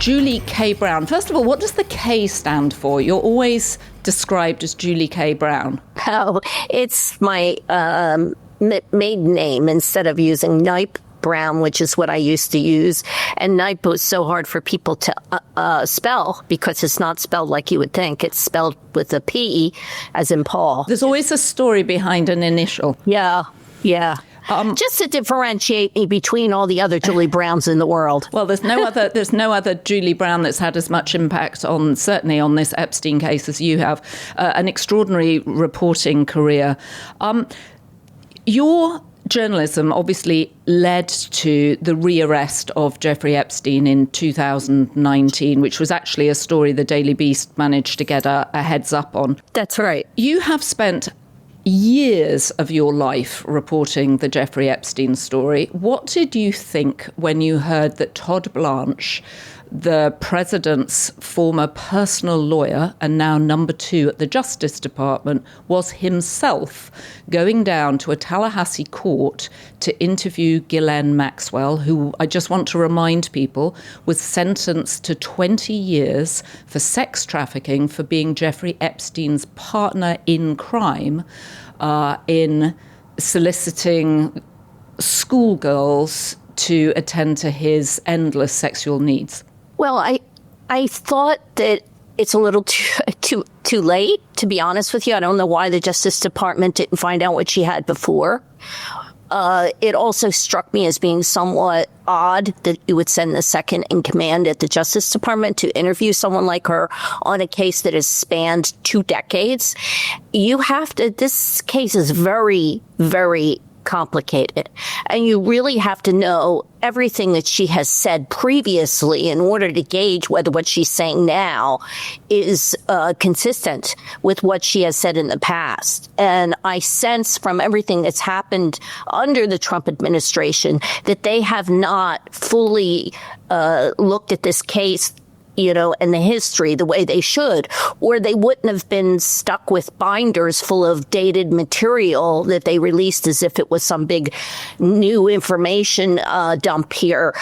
Julie K. Brown. First of all, what does the K stand for? You're always described as Julie K. Brown. Oh, it's my maiden name instead of using Knipe Brown, which is what I used to use. And Knipe was so hard for people to spell because it's not spelled like you would think. It's spelled with a P, as in Paul. There's always a story behind an initial. Yeah. Just to differentiate me between all the other Julie Browns in the world. Well, there's no other Julie Brown that's had as much impact certainly on this Epstein case as you have. An extraordinary reporting career. Your journalism obviously led to the rearrest of Jeffrey Epstein in 2019, which was actually a story the Daily Beast managed to get a heads up on. That's right. You have spent years of your life reporting the Jeffrey Epstein story. What did you think when you heard that Todd Blanche, the president's former personal lawyer and now number 2 at the Justice Department, was himself going down to a Tallahassee court to interview Ghislaine Maxwell, who, I just want to remind people, was sentenced to 20 years for sex trafficking for being Jeffrey Epstein's partner in crime, in soliciting schoolgirls to attend to his endless sexual needs? Well, I thought that it's a little too late, to be honest with you. I don't know why the Justice Department didn't find out what she had before. It also struck me as being somewhat odd that you would send the second in command at the Justice Department to interview someone like her on a case that has spanned 2 decades. This case is very, very complicated. And you really have to know everything that she has said previously in order to gauge whether what she's saying now is consistent with what she has said in the past. And I sense from everything that's happened under the Trump administration that they have not fully looked at this case, and the history the way they should, or they wouldn't have been stuck with binders full of dated material that they released as if it was some big new information dump here.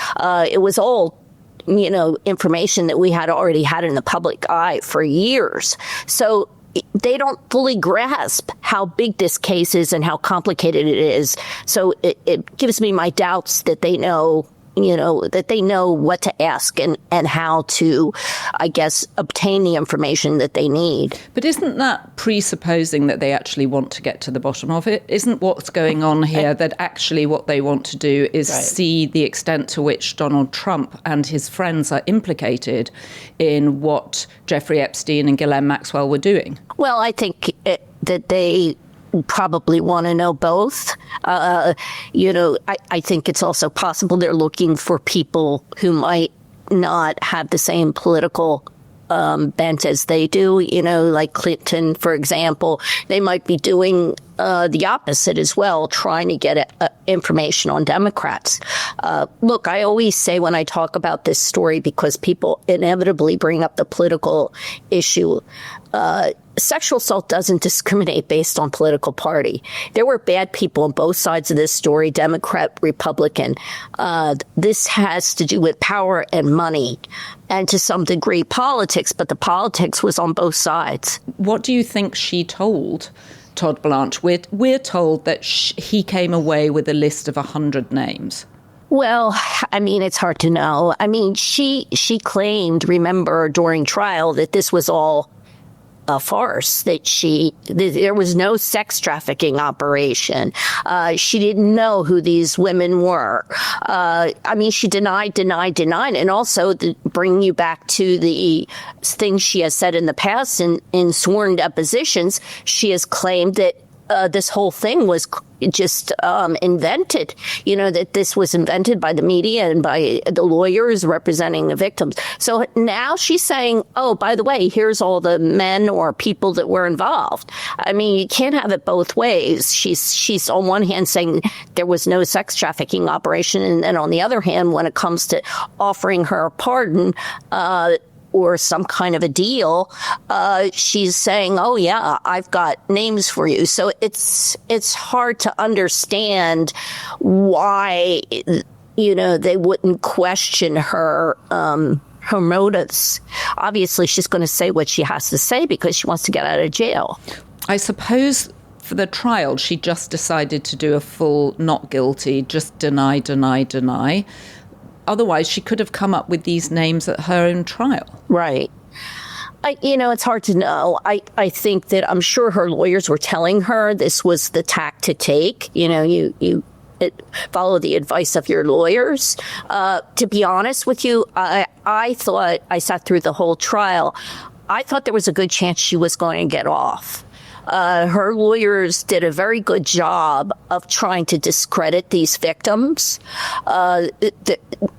It was all, information that we had already had in the public eye for years. So they don't fully grasp how big this case is and how complicated it is. So it gives me my doubts that they know what to ask and how to, I guess, obtain the information that they need. But isn't that presupposing that they actually want to get to the bottom of it? Isn't what's going on here that actually what they want to do is see the extent to which Donald Trump and his friends are implicated in what Jeffrey Epstein and Ghislaine Maxwell were doing? Well, I think that they probably want to know both. I think it's also possible they're looking for people who might not have the same political bent as they do, like Clinton, for example. They might be doing the opposite as well, trying to get information on Democrats. Look, I always say when I talk about this story, because people inevitably bring up the political issue, sexual assault doesn't discriminate based on political party. There were bad people on both sides of this story, Democrat, Republican. This has to do with power and money and to some degree politics, but the politics was on both sides. What do you think she told Todd Blanche? We're told that he came away with a list of 100 names. Well, it's hard to know. She claimed, remember, during trial that this was all a farce, that there was no sex trafficking operation. She didn't know who these women were. She denied. And also, bringing you back to the things she has said in the past in sworn depositions, she has claimed that this whole thing was just invented, that this was invented by the media and by the lawyers representing the victims. So now she's saying, oh, by the way, here's all the men or people that were involved. You can't have it both ways. She's on one hand saying there was no sex trafficking operation, and then on the other hand, when it comes to offering her a pardon, or some kind of a deal, she's saying, oh, yeah, I've got names for you. So it's hard to understand why, they wouldn't question her her motives. Obviously, she's going to say what she has to say because she wants to get out of jail. I suppose for the trial, she just decided to do a full not guilty, just deny, deny, deny. Otherwise, she could have come up with these names at her own trial. Right. It's hard to know. I think that I'm sure her lawyers were telling her this was the tack to take. You follow the advice of your lawyers. To be honest with you, I thought, I sat through the whole trial, I thought there was a good chance she was going to get off. Her lawyers did a very good job of trying to discredit these victims.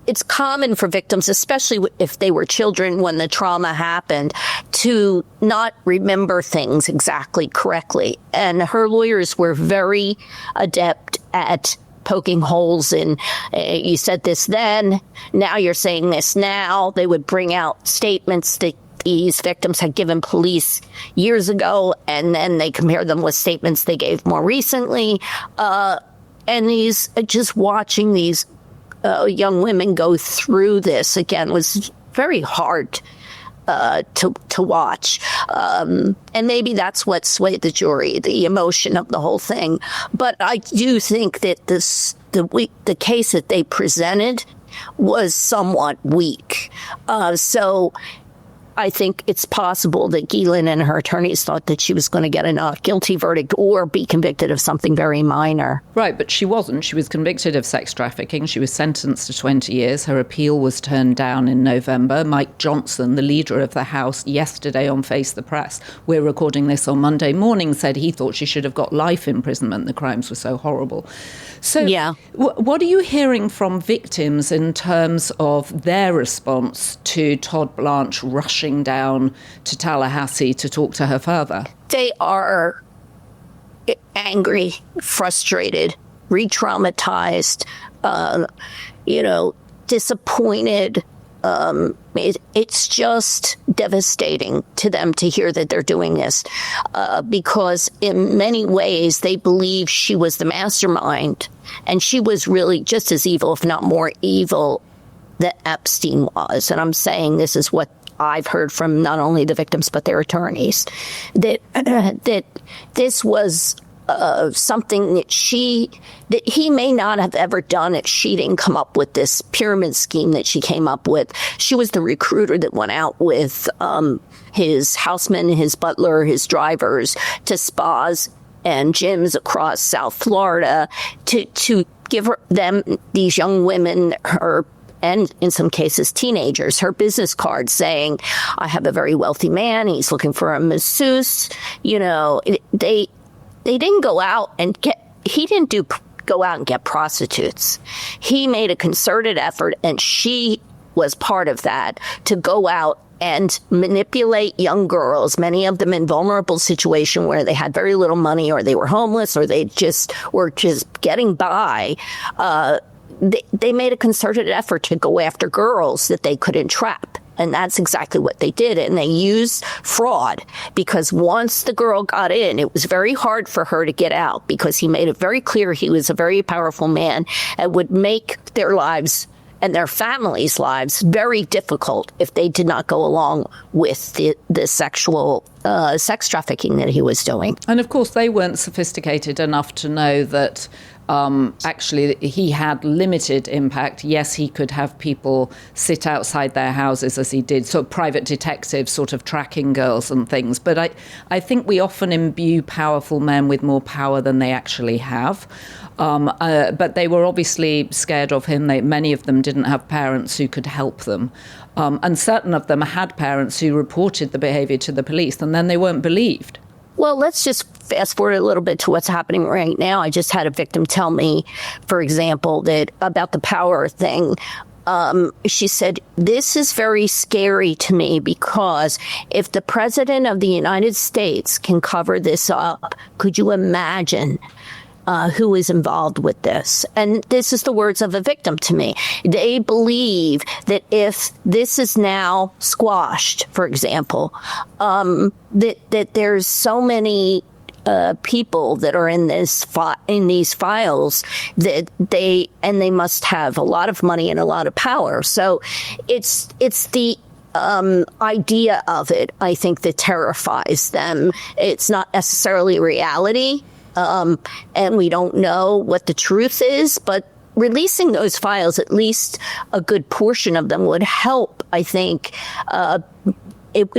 It's common for victims, especially if they were children when the trauma happened, to not remember things exactly correctly. And her lawyers were very adept at poking holes in, you said this then, now you're saying this now. They would bring out statements that these victims had given police years ago, and then they compared them with statements they gave more recently. And just watching these young women go through this again was very hard to watch. And maybe that's what swayed the jury, the emotion of the whole thing. But I do think that the case that they presented was somewhat weak. So I think it's possible that Ghislaine and her attorneys thought that she was going to get a not guilty verdict or be convicted of something very minor. Right, but she wasn't. She was convicted of sex trafficking. She was sentenced to 20 years. Her appeal was turned down in November. Mike Johnson, the leader of the House, yesterday on Face the Press, we're recording this on Monday morning, said he thought she should have got life imprisonment. The crimes were so horrible. So yeah. What are you hearing from victims in terms of their response to Todd Blanche rushing down to Tallahassee to talk to her father? They are angry, frustrated, re-traumatized, disappointed. It's just devastating to them to hear that they're doing this because in many ways they believe she was the mastermind, and she was really just as evil, if not more evil, that Epstein was. And I'm saying this is what I've heard from not only the victims but their attorneys, that this was something that he may not have ever done if she didn't come up with this pyramid scheme that she came up with. She was the recruiter that went out with his houseman, his butler, his drivers to spas and gyms across South Florida to give these young women, and in some cases teenagers, her business cards saying, I have a very wealthy man, he's looking for a masseuse. They didn't go out and go out and get prostitutes. He made a concerted effort, and she was part of that, to go out and manipulate young girls, many of them in vulnerable situation where they had very little money, or they were homeless, or they were just getting by. They made a concerted effort to go after girls that they could entrap. And that's exactly what they did. And they used fraud, because once the girl got in, it was very hard for her to get out, because he made it very clear he was a very powerful man and would make their lives and their families' lives very difficult if they did not go along with the sexual sex trafficking that he was doing. And of course, they weren't sophisticated enough to know that actually he had limited impact. Yes, he could have people sit outside their houses as he did, sort of private detectives sort of tracking girls and things. But I think we often imbue powerful men with more power than they actually have. But they were obviously scared of him. Many of them didn't have parents who could help them. And certain of them had parents who reported the behavior to the police, and then they weren't believed. Well, let's just fast forward a little bit to what's happening right now. I just had a victim tell me, for example, that about the power thing. She said, this is very scary to me, because if the president of the United States can cover this up, could you imagine who is involved with this? And this is the words of a victim to me. They believe that if this is now squashed, for example, that there's so many people that are in these files, that they must have a lot of money and a lot of power. So it's the idea of it, I think, that terrifies them. It's not necessarily reality, and we don't know what the truth is, but releasing those files, at least a good portion of them, would help, I think. It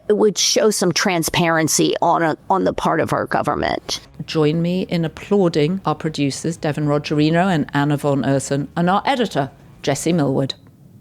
would show some transparency on the part of our government. Join me in applauding our producers, Devin Rogerino and Anna von Ursen, and our editor, Jessie Millwood.